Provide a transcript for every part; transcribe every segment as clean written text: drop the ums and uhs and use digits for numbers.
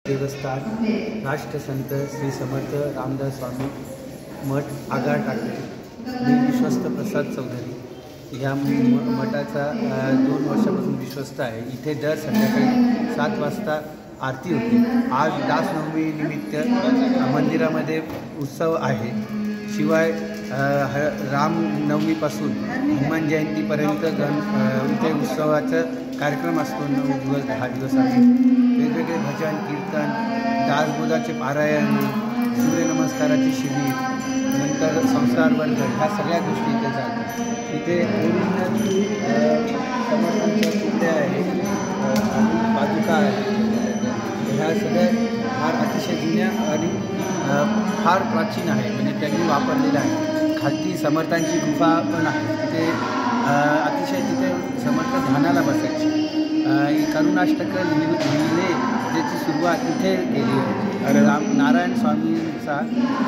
देवस्थान राष्ट्रसंत श्री समर्थ रामदास स्वामी मठ आगार टाकली। मी विश्वस्त प्रसाद चौधरी या मठाचा 2 वर्षापासून विश्वस्त आहे। इथे दर संध्याकाळी 7 वाजता आरती होते। आज दासनवमी निमित्त मंदिरामध्ये उत्सव आहे। शिवाय रामनवमीपासून हनुमान जयंतीपर्यंत इथे उत्सवाचा कार्यक्रम असतो। 9 दिवस 10 दिवस आहे। वेगवेगळे भजन कीर्तन दासबोधाचे पारायण सूर्यनमस्काराचे शिबिर नंतर संस्कार वर्ग ह्या सगळ्या गोष्टी इथे चालतात। इथे ओरिजिनल समर्थांच्या तुकड्या आहेत आणि पादुका आहेत। ह्या सगळ्या फार अतिशय जुन्या आणि फार प्राचीन आहे, म्हणजे त्यांनी वापरलेलं आहे। खालती समर्थांची गुफा पण आहे। तिथे अतिशय तिथे समर्थ ध्यानाला बसायचे। करुणाष्टक लिहिले ज्याची सुरुवात तिथे केली आहे। नारायण स्वामींचा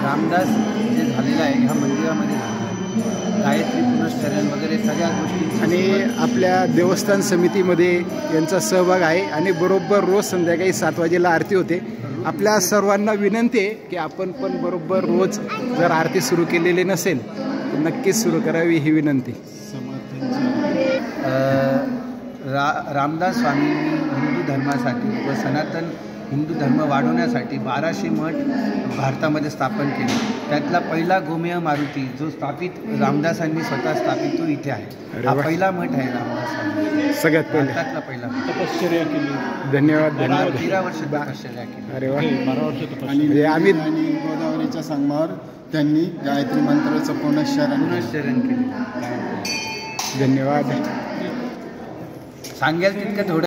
रामदास जे झालेला आहे ह्या मंदिरामध्ये झालेला आहे। गायत्री पुनश्चरण वगैरे सगळ्या गोष्टी आणि आपल्या देवस्थान समितीमध्ये यांचा सहभाग आहे आणि बरोबर रोज संध्याकाळी 7 वाजेला आरती होते। आपल्या सर्वांना विनंती आहे की आपण पण बरोबर रोज जर आरती सुरू केलेली नसेल तर नक्कीच सुरू करावी ही विनंती। रामदास स्वामींनी हिंदू धर्मासाठी व सनातन हिंदू धर्म वाढवण्यासाठी 1200 मठ भारतामध्ये स्थापन केले। त्यातला पहिला गोमेय मारुती जो स्थापित रामदासांनी स्वतः स्थापित तो इथे आहे। हा पहिला मठ आहे रामदास स्वामी सगळ्यात भारतातला पहिला तपश्चर्या केली। धन्यवाद धन्यवाद। 13 वर्ष तपश्चर्या केली। अरे वा 12 वर्ष तपश्चर्या आणि गोदावरीच्या संगमावर त्यांनी गायत्री मंत्राचं पुनश्चरण केले। धन्यवाद। सांगेल तितकं थोडं